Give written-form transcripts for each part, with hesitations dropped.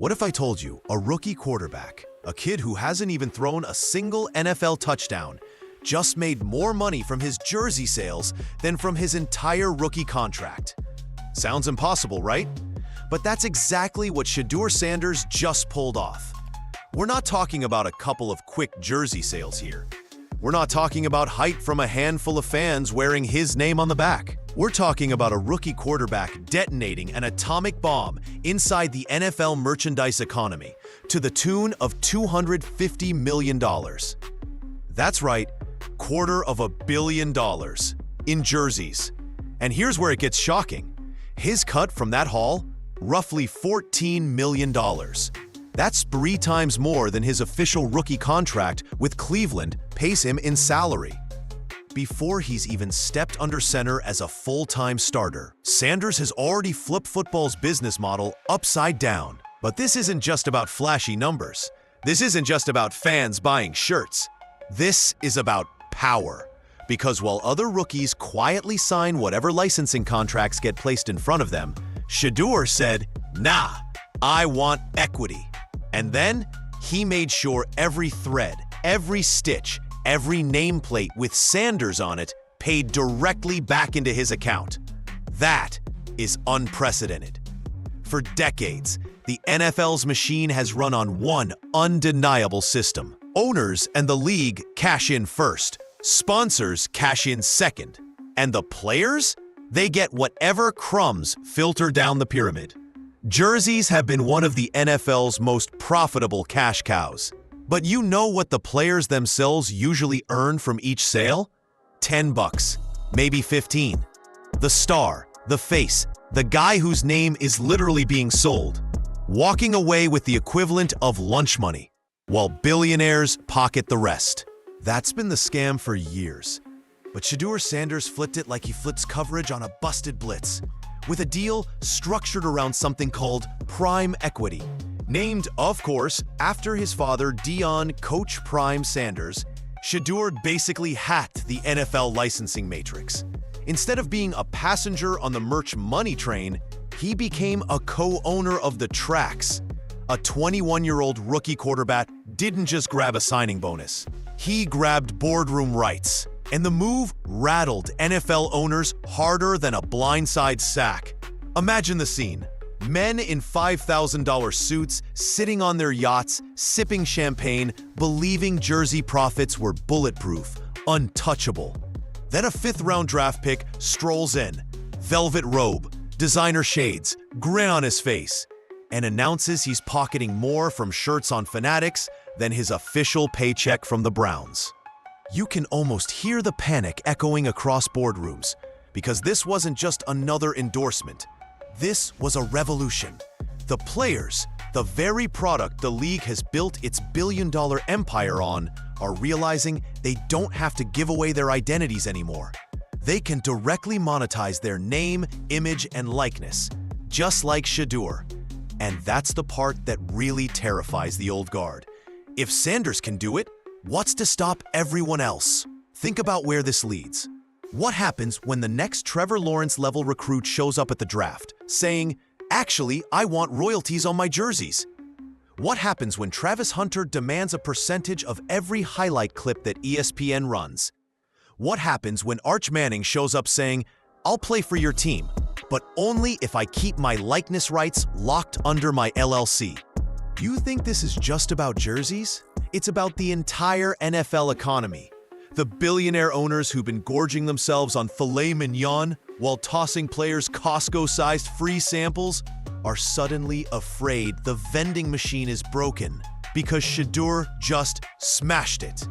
What if I told you a rookie quarterback, a kid who hasn't even thrown a single NFL touchdown, just made more money from his jersey sales than from his entire rookie contract? Sounds impossible, right? But that's exactly what Shedeur Sanders just pulled off. We're not talking about a couple of quick jersey sales here. We're not talking about hype from a handful of fans wearing his name on the back. We're talking about a rookie quarterback detonating an atomic bomb inside the NFL merchandise economy to the tune of $250 million. That's right, $250 million in jerseys. And here's where it gets shocking. His cut from that haul, roughly $14 million. That's 3 times more than his official rookie contract with Cleveland pays him in salary. Before he's even stepped under center as a full-time starter, Sanders has already flipped football's business model upside down. But this isn't just about flashy numbers. This isn't just about fans buying shirts. This is about power. Because while other rookies quietly sign whatever licensing contracts get placed in front of them, Shedeur said, "Nah, I want equity." And then he made sure every thread, every stitch, every nameplate with Sanders on it paid directly back into his account. That is unprecedented. For decades, the NFL's machine has run on one undeniable system. Owners and the league cash in first, sponsors cash in second, and the players? They get whatever crumbs filter down the pyramid. Jerseys have been one of the NFL's most profitable cash cows. But you know what the players themselves usually earn from each sale? $10, maybe 15. The star, the face, the guy whose name is literally being sold, walking away with the equivalent of lunch money, while billionaires pocket the rest. That's been the scam for years. But Shedeur Sanders flipped it like he flips coverage on a busted blitz, with a deal structured around something called prime equity. Named, of course, after his father, Coach Prime Sanders, Shedeur basically hacked the NFL licensing matrix. Instead of being a passenger on the merch money train, he became a co-owner of the tracks. A 21-year-old rookie quarterback didn't just grab a signing bonus. He grabbed boardroom rights. And the move rattled NFL owners harder than a blindside sack. Imagine the scene. Men in $5,000 suits sitting on their yachts, sipping champagne, believing jersey profits were bulletproof, untouchable. Then a 5th-round draft pick strolls in, velvet robe, designer shades, grin on his face, and announces he's pocketing more from shirts on Fanatics than his official paycheck from the Browns. You can almost hear the panic echoing across boardrooms, because this wasn't just another endorsement. This was a revolution. The players, the very product the league has built its billion-dollar empire on, are realizing they don't have to give away their identities anymore. They can directly monetize their name, image, and likeness, just like Shedeur. And that's the part that really terrifies the old guard. If Sanders can do it, what's to stop everyone else? Think about where this leads. What happens when the next Trevor Lawrence-level recruit shows up at the draft, saying, "Actually, I want royalties on my jerseys"? What happens when Travis Hunter demands a percentage of every highlight clip that ESPN runs? What happens when Arch Manning shows up saying, "I'll play for your team, but only if I keep my likeness rights locked under my LLC"? You think this is just about jerseys? It's about the entire NFL economy. The billionaire owners who've been gorging themselves on filet mignon while tossing players Costco-sized free samples are suddenly afraid the vending machine is broken because Shedeur just smashed it.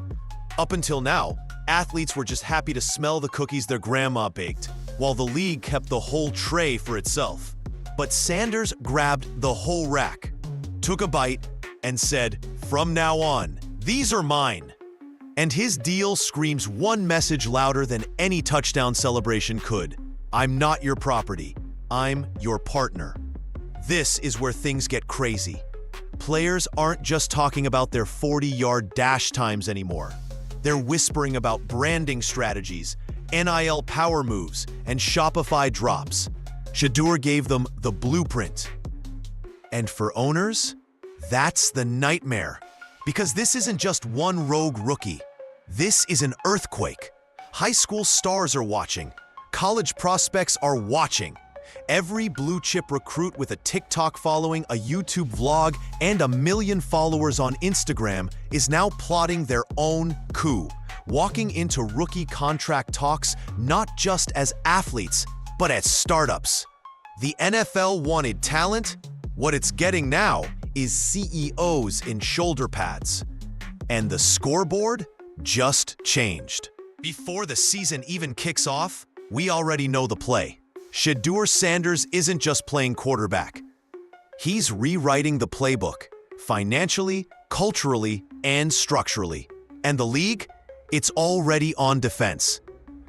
Up until now, athletes were just happy to smell the cookies their grandma baked, while the league kept the whole tray for itself. But Sanders grabbed the whole rack, took a bite, and said, "From now on, these are mine." And his deal screams one message louder than any touchdown celebration could. I'm not your property. I'm your partner. This is where things get crazy. Players aren't just talking about their 40-yard dash times anymore. They're whispering about branding strategies, NIL power moves, and Shopify drops. Shedeur gave them the blueprint. And for owners, That's the nightmare. Because this isn't just one rogue rookie. This is an earthquake. High school stars are watching. College prospects are watching. Every blue-chip recruit with a TikTok following, a YouTube vlog, and 1 million followers on Instagram is now plotting their own coup, walking into rookie contract talks not just as athletes, but as startups. The NFL wanted talent. What it's getting now is CEOs in shoulder pads. And the scoreboard just changed. Before the season even kicks off, we already know the play. Shedeur Sanders isn't just playing quarterback. He's rewriting the playbook, financially, culturally, and structurally. And the league? It's already on defense.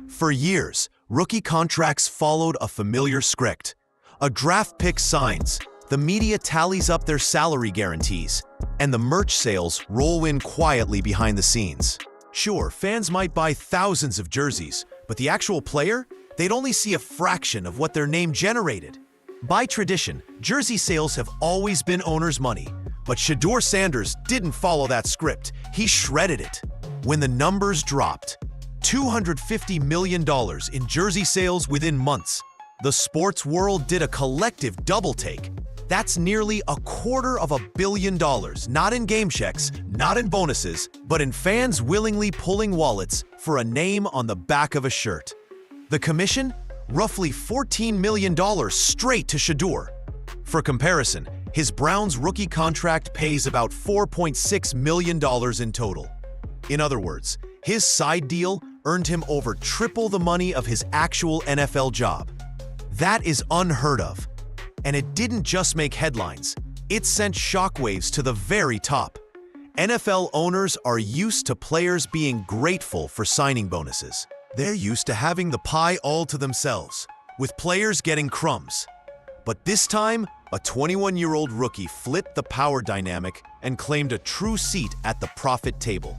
For years, rookie contracts followed a familiar script. A draft pick signs, the media tallies up their salary guarantees, and the merch sales roll in quietly behind the scenes. Sure, fans might buy thousands of jerseys, but the actual player? They'd only see a fraction of what their name generated. By tradition, jersey sales have always been owners' money, but Shedeur Sanders didn't follow that script. He shredded it. When the numbers dropped, $250 million in jersey sales within months, the sports world did a collective double take. That's nearly $250 million, not in game checks, not in bonuses, but in fans willingly pulling wallets for a name on the back of a shirt. The commission? Roughly $14 million straight to Shedeur. For comparison, his Browns rookie contract pays about $4.6 million in total. In other words, his side deal earned him over triple the money of his actual NFL job. That is unheard of. And it didn't just make headlines, it sent shockwaves to the very top. NFL owners are used to players being grateful for signing bonuses. They're used to having the pie all to themselves, with players getting crumbs. But this time, a 21-year-old rookie flipped the power dynamic and claimed a true seat at the profit table.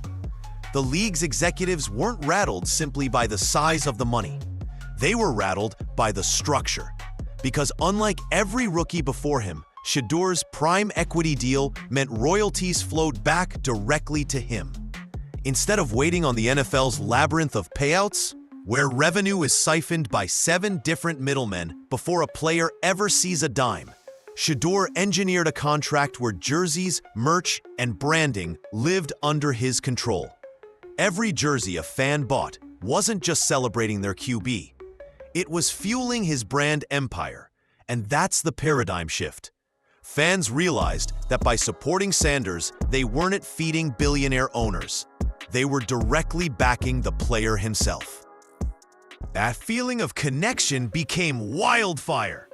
The league's executives weren't rattled simply by the size of the money. They were rattled by the structure. Because unlike every rookie before him, Shedeur's prime equity deal meant royalties flowed back directly to him. Instead of waiting on the NFL's labyrinth of payouts, where revenue is siphoned by 7 different middlemen before a player ever sees a dime, Shedeur engineered a contract where jerseys, merch, and branding lived under his control. Every jersey a fan bought wasn't just celebrating their QB. It was fueling his brand empire, and that's the paradigm shift. Fans realized that by supporting Sanders, they weren't feeding billionaire owners. They were directly backing the player himself. That feeling of connection became wildfire.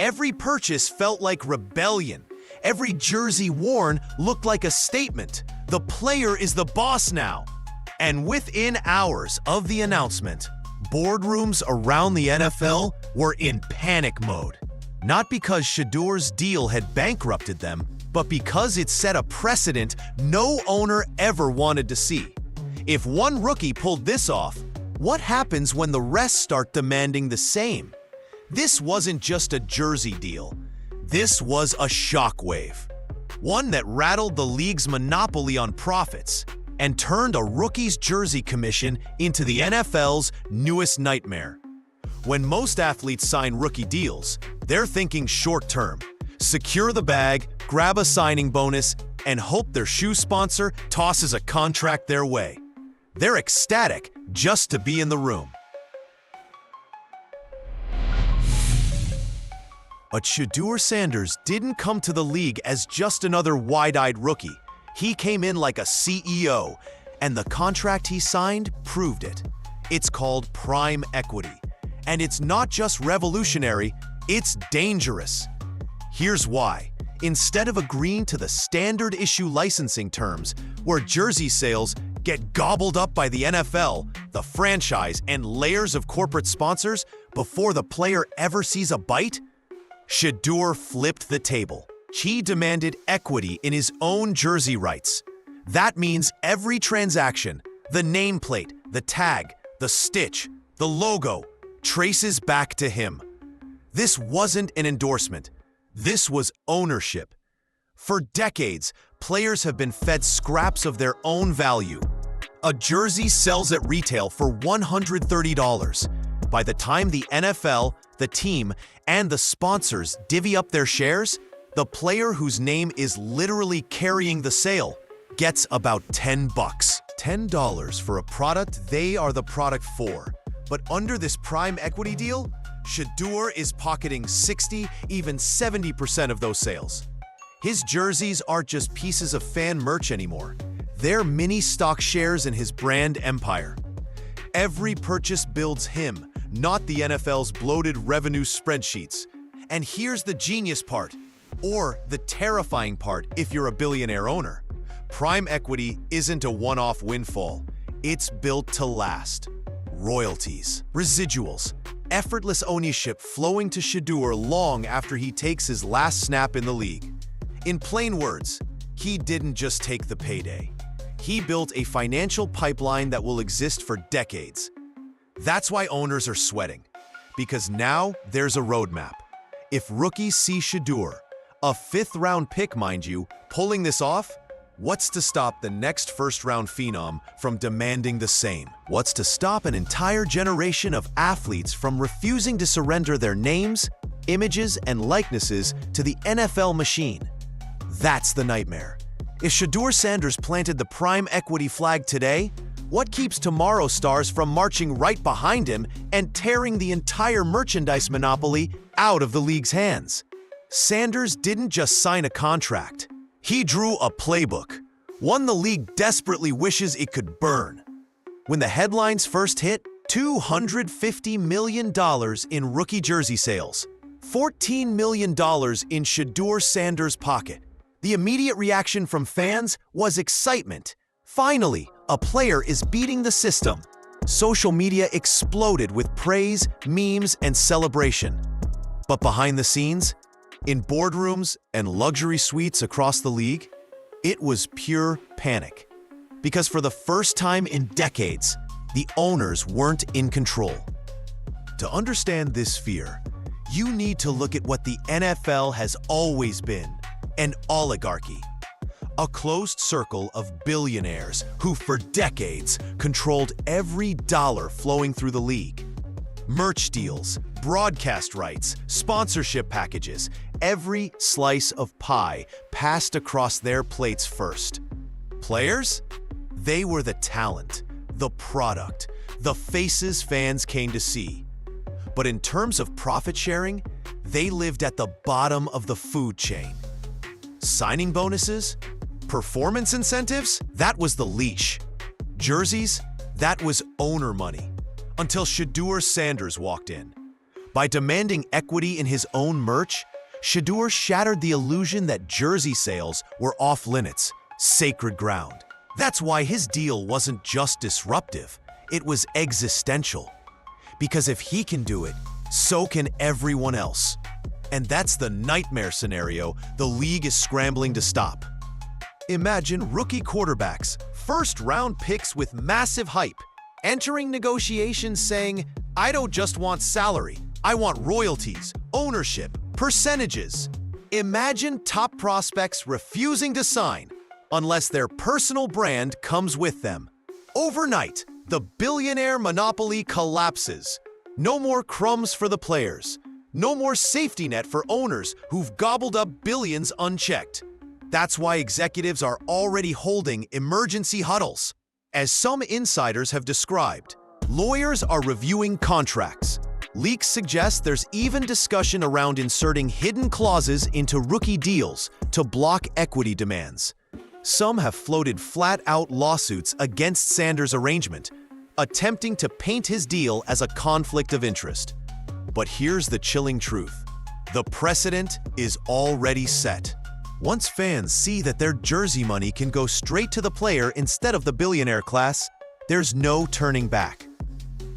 Every purchase felt like rebellion. Every jersey worn looked like a statement. The player is the boss now. And within hours of the announcement, boardrooms around the NFL were in panic mode. Not because Shedeur's deal had bankrupted them, but because it set a precedent no owner ever wanted to see. If one rookie pulled this off, what happens when the rest start demanding the same? This wasn't just a jersey deal. This was a shockwave. One that rattled the league's monopoly on profits and turned a rookie's jersey commission into the NFL's newest nightmare. When most athletes sign rookie deals, they're thinking short-term. Secure the bag, grab a signing bonus, and hope their shoe sponsor tosses a contract their way. They're ecstatic just to be in the room. But Shedeur Sanders didn't come to the league as just another wide-eyed rookie. He came in like a CEO, and the contract he signed proved it. It's called prime equity. And it's not just revolutionary, it's dangerous. Here's why. Instead of agreeing to the standard issue licensing terms, where jersey sales get gobbled up by the NFL, the franchise, and layers of corporate sponsors before the player ever sees a bite, Shedeur flipped the table. He demanded equity in his own jersey rights. That means every transaction, the nameplate, the tag, the stitch, the logo, traces back to him. This wasn't an endorsement. This was ownership. For decades, players have been fed scraps of their own value. A jersey sells at retail for $130. By the time the NFL, the team, and the sponsors divvy up their shares, the player whose name is literally carrying the sale gets about $10. $10 for a product they are the product for. But under this prime equity deal, Shedeur is pocketing 60, even 70% of those sales. His jerseys aren't just pieces of fan merch anymore. They're mini stock shares in his brand empire. Every purchase builds him, not the NFL's bloated revenue spreadsheets. And here's the genius part, or the terrifying part if you're a billionaire owner. Prime equity isn't a one-off windfall. It's built to last. Royalties, residuals, effortless ownership flowing to Shedeur long after he takes his last snap in the league. In plain words, he didn't just take the payday. He built a financial pipeline that will exist for decades. That's why owners are sweating, because now there's a roadmap. If rookies see Shedeur, a fifth-round pick, mind you, pulling this off, what's to stop the next first-round phenom from demanding the same? What's to stop an entire generation of athletes from refusing to surrender their names, images, and likenesses to the NFL machine? That's the nightmare. If Shedeur Sanders planted the prime equity flag today, what keeps tomorrow's stars from marching right behind him and tearing the entire merchandise monopoly out of the league's hands? Sanders didn't just sign a contract. He drew a playbook, one the league desperately wishes it could burn. When the headlines first hit, $250 million in rookie jersey sales, $14 million in Shedeur Sanders' pocket. The immediate reaction from fans was excitement. Finally, a player is beating the system. Social media exploded with praise, memes, and celebration. But behind the scenes, in boardrooms and luxury suites across the league, it was pure panic. Because for the first time in decades, the owners weren't in control. To understand this fear, you need to look at what the NFL has always been: an oligarchy. A closed circle of billionaires who for decades controlled every dollar flowing through the league. Merch deals, broadcast rights, sponsorship packages, every slice of pie passed across their plates first. Players? They were the talent, the product, the faces fans came to see. But in terms of profit sharing, they lived at the bottom of the food chain. Signing bonuses? Performance incentives? That was the leash. Jerseys? That was owner money. Until Shedeur Sanders walked in. By demanding equity in his own merch, Shedeur shattered the illusion that jersey sales were off-limits, sacred ground. That's why his deal wasn't just disruptive, it was existential. Because if he can do it, so can everyone else. And that's the nightmare scenario the league is scrambling to stop. Imagine rookie quarterbacks, first-round picks with massive hype, entering negotiations saying, "I don't just want salary, I want royalties, ownership, percentages." Imagine top prospects refusing to sign unless their personal brand comes with them. Overnight, the billionaire monopoly collapses. No more crumbs for the players. No more safety net for owners who've gobbled up billions unchecked. That's why executives are already holding emergency huddles. As some insiders have described, lawyers are reviewing contracts. Leaks suggest there's even discussion around inserting hidden clauses into rookie deals to block equity demands. Some have floated flat-out lawsuits against Sanders' arrangement, attempting to paint his deal as a conflict of interest. But here's the chilling truth. The precedent is already set. Once fans see that their jersey money can go straight to the player instead of the billionaire class, there's no turning back.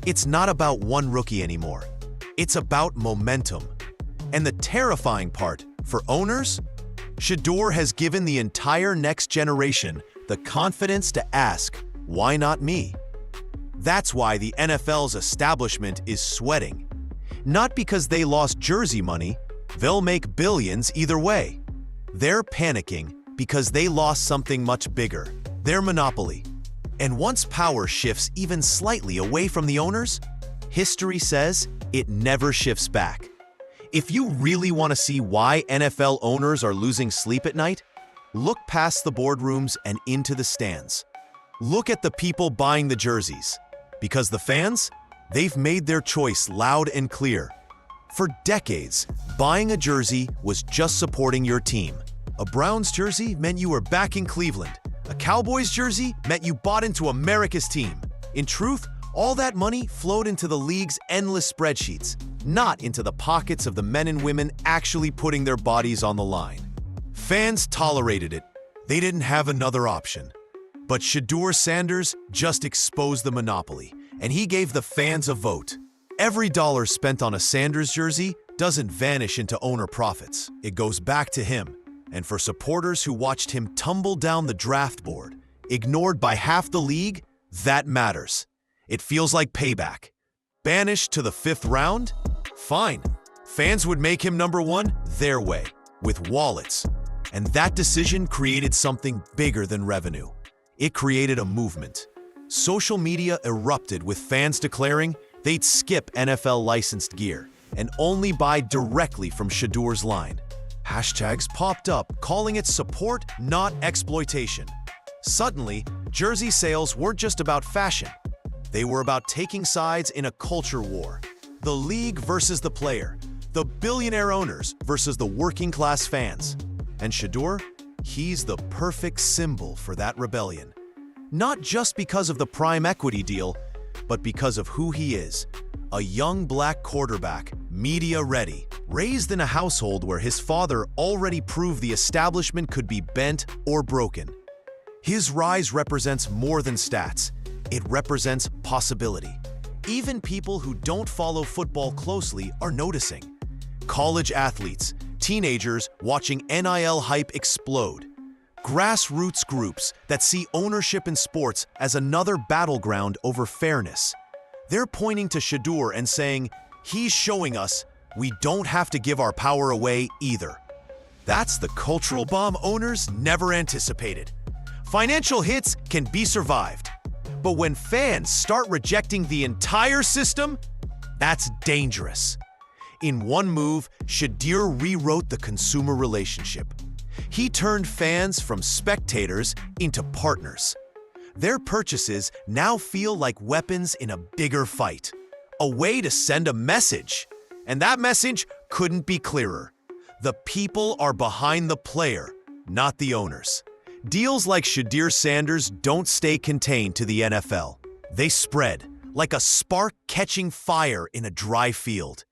It's not about one rookie anymore. It's about momentum. And the terrifying part, for owners, Shedeur has given the entire next generation the confidence to ask, "Why not me?" That's why the NFL's establishment is sweating. Not because they lost jersey money, they'll make billions either way. They're panicking because they lost something much bigger, their monopoly. And once power shifts even slightly away from the owners, history says it never shifts back. If you really want to see why NFL owners are losing sleep at night, look past the boardrooms and into the stands. Look at the people buying the jerseys, because the fans, they've made their choice loud and clear. For decades, buying a jersey was just supporting your team. A Browns jersey meant you were backing Cleveland. A Cowboys jersey meant you bought into America's team. In truth, all that money flowed into the league's endless spreadsheets, not into the pockets of the men and women actually putting their bodies on the line. Fans tolerated it. They didn't have another option. But Shedeur Sanders just exposed the monopoly, and he gave the fans a vote. Every dollar spent on a Sanders jersey doesn't vanish into owner profits. It goes back to him. And for supporters who watched him tumble down the draft board, ignored by half the league, that matters. It feels like payback. Banished to the 5th round? Fine. Fans would make him number 1 their way, with wallets. And that decision created something bigger than revenue. It created a movement. Social media erupted with fans declaring they'd skip NFL licensed gear and only buy directly from Shedeur's line. Hashtags popped up calling it support, not exploitation. Suddenly, jersey sales weren't just about fashion. They were about taking sides in a culture war. The league versus the player, the billionaire owners versus the working class fans. And Shedeur, he's the perfect symbol for that rebellion. Not just because of the prime equity deal, but because of who he is. A young black quarterback, media-ready, raised in a household where his father already proved the establishment could be bent or broken. His rise represents more than stats. It represents possibility. Even people who don't follow football closely are noticing. College athletes, teenagers watching NIL hype explode. Grassroots groups that see ownership in sports as another battleground over fairness. They're pointing to Shedeur and saying, he's showing us we don't have to give our power away either. That's the cultural bomb owners never anticipated. Financial hits can be survived. But when fans start rejecting the entire system, that's dangerous. In one move, Shedeur rewrote the consumer relationship. He turned fans from spectators into partners. Their purchases now feel like weapons in a bigger fight. A way to send a message. And that message couldn't be clearer. The people are behind the player, not the owners. Deals like Shedeur Sanders don't stay contained to the NFL. They spread, like a spark catching fire in a dry field.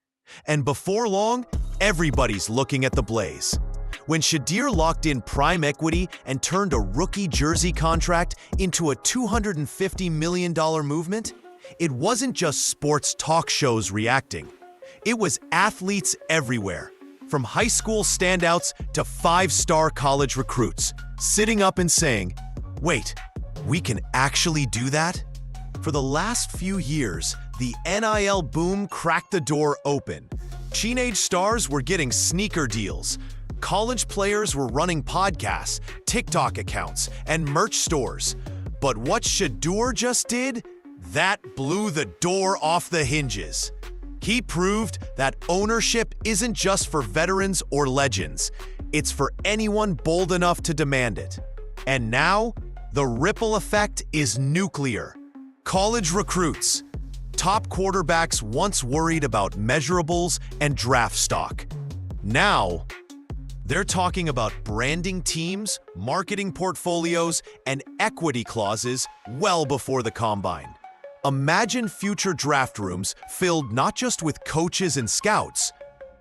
And before long, everybody's looking at the blaze. When Shedeur locked in prime equity and turned a rookie jersey contract into a $250 million movement, it wasn't just sports talk shows reacting. It was athletes everywhere, from high school standouts to 5-star college recruits, sitting up and saying, wait, we can actually do that? For the last few years, the NIL boom cracked the door open. Teenage stars were getting sneaker deals. College players were running podcasts, TikTok accounts, and merch stores. But what Shedeur just did? That blew the door off the hinges. He proved that ownership isn't just for veterans or legends. It's for anyone bold enough to demand it. And now, the ripple effect is nuclear. College recruits, top quarterbacks once worried about measurables and draft stock. Now, they're talking about branding teams, marketing portfolios, and equity clauses well before the combine. Imagine future draft rooms filled not just with coaches and scouts,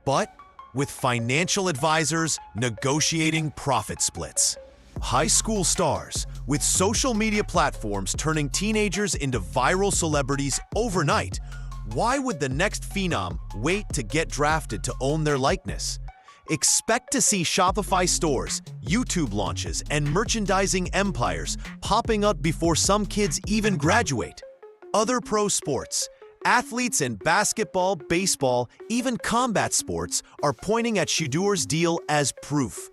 but with financial advisors negotiating profit splits. High school stars, with social media platforms turning teenagers into viral celebrities overnight. Why would the next phenom wait to get drafted to own their likeness? Expect to see Shopify stores, YouTube launches, and merchandising empires popping up before some kids even graduate. Other pro sports, athletes in basketball, baseball, even combat sports are pointing at Shedeur's deal as proof.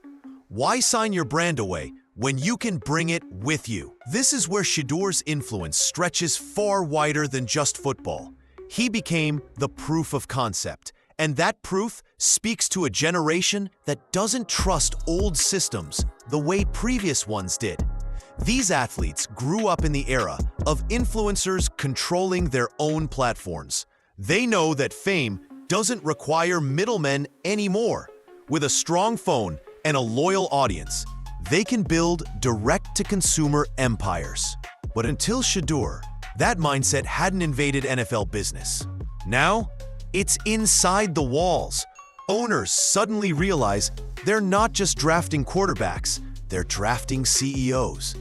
Why sign your brand away when you can bring it with you? This is where Shedeur's influence stretches far wider than just football. He became the proof of concept, and that proof speaks to a generation that doesn't trust old systems the way previous ones did. These athletes grew up in the era of influencers controlling their own platforms. They know that fame doesn't require middlemen anymore. With a strong phone and a loyal audience, they can build direct-to-consumer empires. But until Shedeur, that mindset hadn't invaded NFL business. Now, it's inside the walls. Owners suddenly realize they're not just drafting quarterbacks, they're drafting CEOs.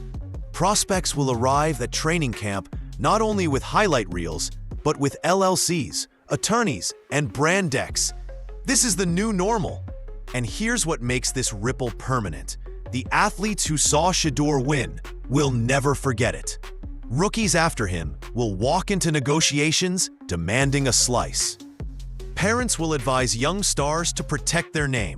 Prospects will arrive at training camp not only with highlight reels, but with LLCs, attorneys, and brand decks. This is the new normal. And here's what makes this ripple permanent. The athletes who saw Shedeur win will never forget it. Rookies after him will walk into negotiations demanding a slice. Parents will advise young stars to protect their name.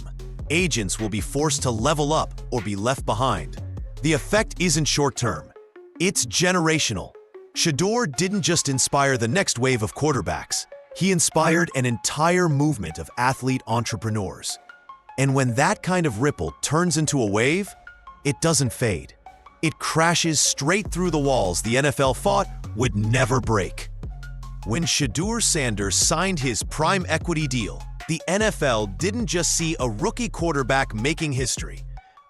Agents will be forced to level up or be left behind. The effect isn't short-term. It's generational. Shedeur didn't just inspire the next wave of quarterbacks. He inspired an entire movement of athlete entrepreneurs. And when that kind of ripple turns into a wave, it doesn't fade. It crashes straight through the walls the NFL thought would never break. When Shedeur Sanders signed his prime equity deal, the NFL didn't just see a rookie quarterback making history.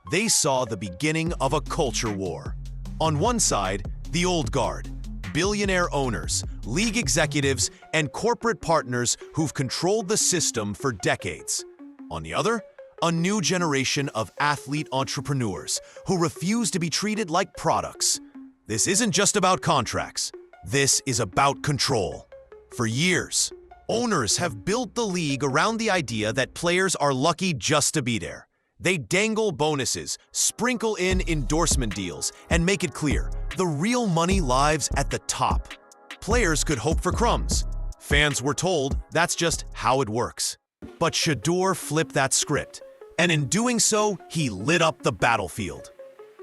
They saw the beginning of a culture war. On one side, the old guard, billionaire owners, league executives, and corporate partners who've controlled the system for decades. On the other, a new generation of athlete entrepreneurs who refuse to be treated like products. This isn't just about contracts. This is about control. For years, owners have built the league around the idea that players are lucky just to be there. They dangle bonuses, sprinkle in endorsement deals, and make it clear the real money lies at the top. Players could hope for crumbs. Fans were told that's just how it works. But Shedeur flipped that script, and in doing so, he lit up the battlefield.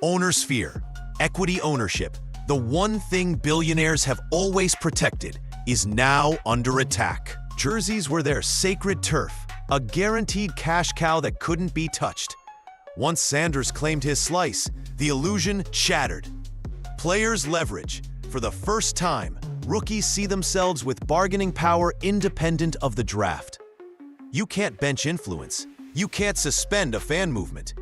Owners' fear, equity ownership, the one thing billionaires have always protected, is now under attack. Jerseys were their sacred turf, a guaranteed cash cow that couldn't be touched. Once Sanders claimed his slice, the illusion shattered. Players leverage. For the first time, rookies see themselves with bargaining power independent of the draft. You can't bench influence. You can't suspend a fan movement.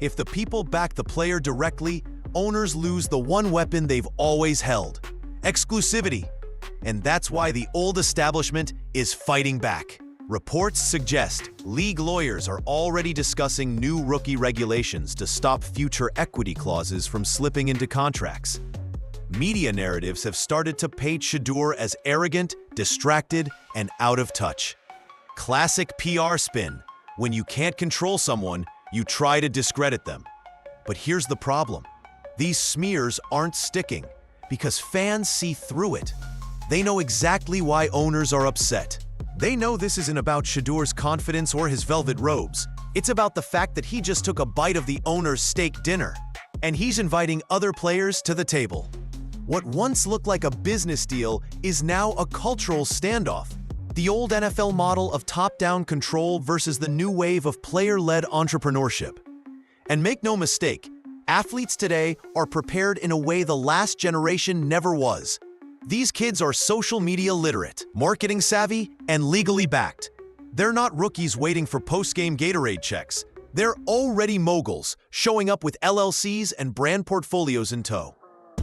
If the people back the player directly, owners lose the one weapon they've always held: exclusivity. And that's why the old establishment is fighting back. Reports suggest league lawyers are already discussing new rookie regulations to stop future equity clauses from slipping into contracts. Media narratives have started to paint Shedeur as arrogant, distracted, and out of touch. Classic PR spin. When you can't control someone, you try to discredit them. But here's the problem. These smears aren't sticking because fans see through it. They know exactly why owners are upset. They know this isn't about Shedeur's confidence or his velvet robes. It's about the fact that he just took a bite of the owner's steak dinner, and he's inviting other players to the table. What once looked like a business deal is now a cultural standoff. The old NFL model of top-down control versus the new wave of player-led entrepreneurship. And make no mistake, athletes today are prepared in a way the last generation never was. These kids are social media literate, marketing savvy, and legally backed. They're not rookies waiting for post-game Gatorade checks. They're already moguls, showing up with LLCs and brand portfolios in tow.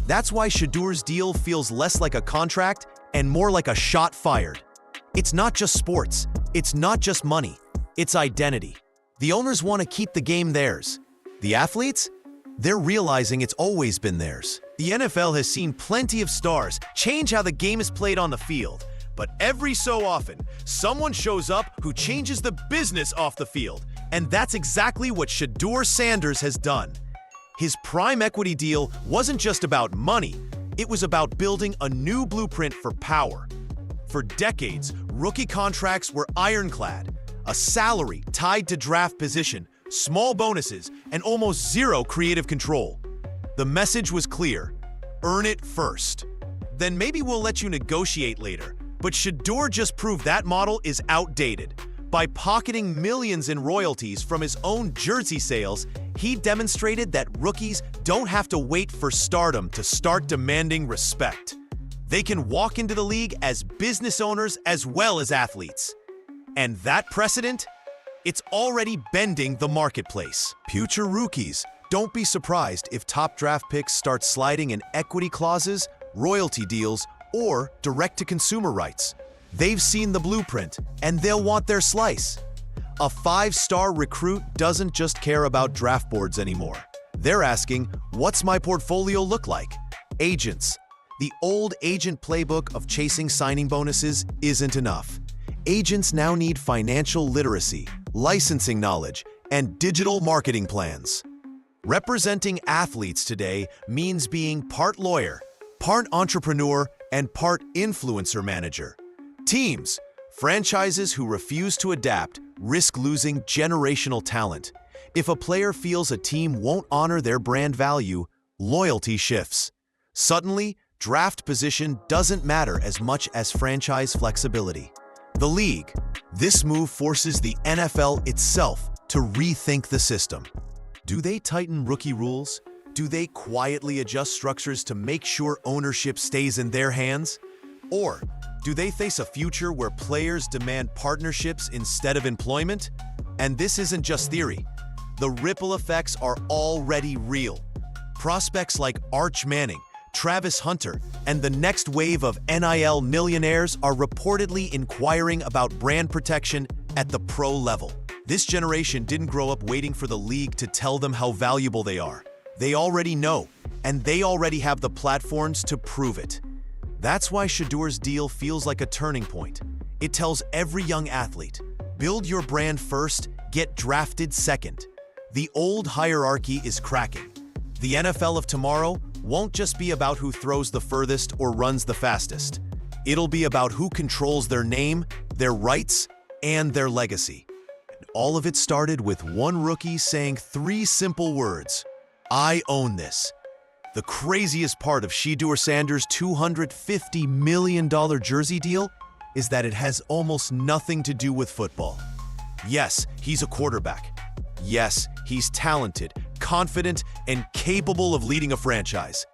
That's why Shedeur's deal feels less like a contract and more like a shot fired. It's not just sports. It's not just money. It's identity. The owners want to keep the game theirs. The athletes? They're realizing it's always been theirs. The NFL has seen plenty of stars change how the game is played on the field. But every so often, someone shows up who changes the business off the field. And that's exactly what Shedeur Sanders has done. His prime equity deal wasn't just about money. It was about building a new blueprint for power. For decades, rookie contracts were ironclad, a salary tied to draft position, small bonuses, and almost zero creative control. The message was clear: earn it first. Then maybe we'll let you negotiate later. But Shedeur just proved that model is outdated. By pocketing millions in royalties from his own jersey sales, he demonstrated that rookies don't have to wait for stardom to start demanding respect. They can walk into the league as business owners as well as athletes. And that precedent? It's already bending the marketplace. Future rookies, don't be surprised if top draft picks start sliding in equity clauses, royalty deals, or direct-to-consumer rights. They've seen the blueprint, and they'll want their slice. A five-star recruit doesn't just care about draft boards anymore. They're asking, what's my portfolio look like? Agents. The old agent playbook of chasing signing bonuses isn't enough. Agents now need financial literacy, licensing knowledge, and digital marketing plans. Representing athletes today means being part lawyer, part entrepreneur, and part influencer manager. Teams, franchises who refuse to adapt, risk losing generational talent. If a player feels a team won't honor their brand value, loyalty shifts. Suddenly, draft position doesn't matter as much as franchise flexibility. The league. This move forces the NFL itself to rethink the system. Do they tighten rookie rules? Do they quietly adjust structures to make sure ownership stays in their hands? Or do they face a future where players demand partnerships instead of employment? And this isn't just theory. The ripple effects are already real. Prospects like Arch Manning, Travis Hunter, and the next wave of NIL millionaires are reportedly inquiring about brand protection at the pro level. This generation didn't grow up waiting for the league to tell them how valuable they are. They already know, and they already have the platforms to prove it. That's why Shedeur's deal feels like a turning point. It tells every young athlete, build your brand first, get drafted second. The old hierarchy is cracking. The NFL of tomorrow won't just be about who throws the furthest or runs the fastest. It'll be about who controls their name, their rights, and their legacy. And all of it started with one rookie saying three simple words: I own this. The craziest part of Shedeur Sanders' $250 million jersey deal is that it has almost nothing to do with football. Yes, he's a quarterback. Yes, he's talented, confident, and capable of leading a franchise.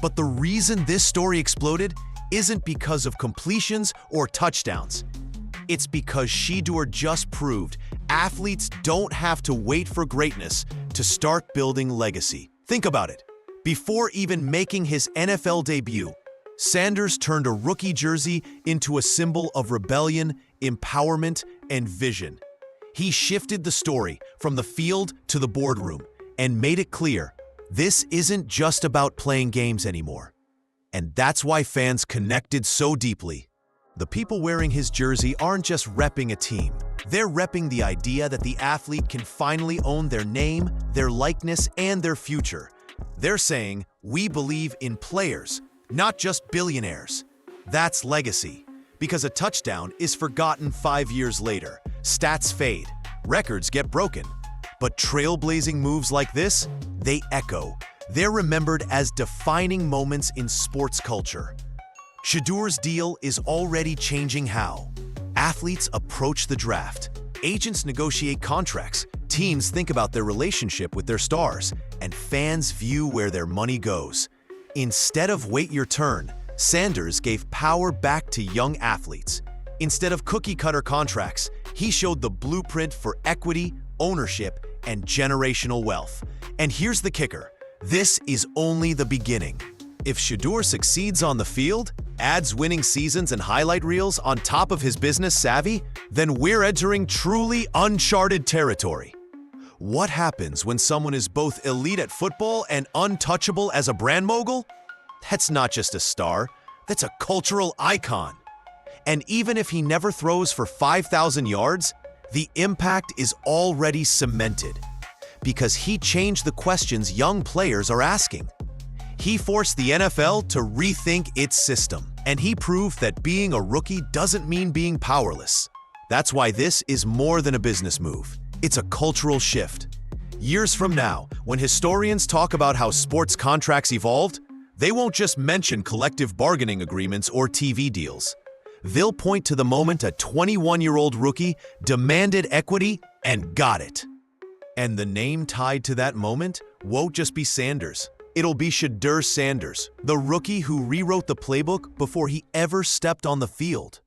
But the reason this story exploded isn't because of completions or touchdowns. It's because Shedeur just proved athletes don't have to wait for greatness to start building legacy. Think about it. Before even making his NFL debut, Sanders turned a rookie jersey into a symbol of rebellion, empowerment, and vision. He shifted the story from the field to the boardroom and made it clear, this isn't just about playing games anymore. And that's why fans connected so deeply. The people wearing his jersey aren't just repping a team. They're repping the idea that the athlete can finally own their name, their likeness, and their future. They're saying, we believe in players, not just billionaires. That's legacy. Because a touchdown is forgotten 5 years later. Stats fade. Records get broken. But trailblazing moves like this, they echo. They're remembered as defining moments in sports culture. Shedeur's deal is already changing how athletes approach the draft. Agents negotiate contracts. Teams think about their relationship with their stars, and fans view where their money goes. Instead of wait your turn, Sanders gave power back to young athletes. Instead of cookie-cutter contracts, he showed the blueprint for equity, ownership, and generational wealth. And here's the kicker. This is only the beginning. If Shedeur succeeds on the field, adds winning seasons and highlight reels on top of his business savvy, then we're entering truly uncharted territory. What happens when someone is both elite at football and untouchable as a brand mogul? That's not just a star, that's a cultural icon. And even if he never throws for 5,000 yards, the impact is already cemented. Because he changed the questions young players are asking. He forced the NFL to rethink its system, and he proved that being a rookie doesn't mean being powerless. That's why this is more than a business move. It's a cultural shift. Years from now, when historians talk about how sports contracts evolved, they won't just mention collective bargaining agreements or TV deals. They'll point to the moment a 21-year-old rookie demanded equity and got it. And the name tied to that moment won't just be Sanders. It'll be Shedeur Sanders, the rookie who rewrote the playbook before he ever stepped on the field.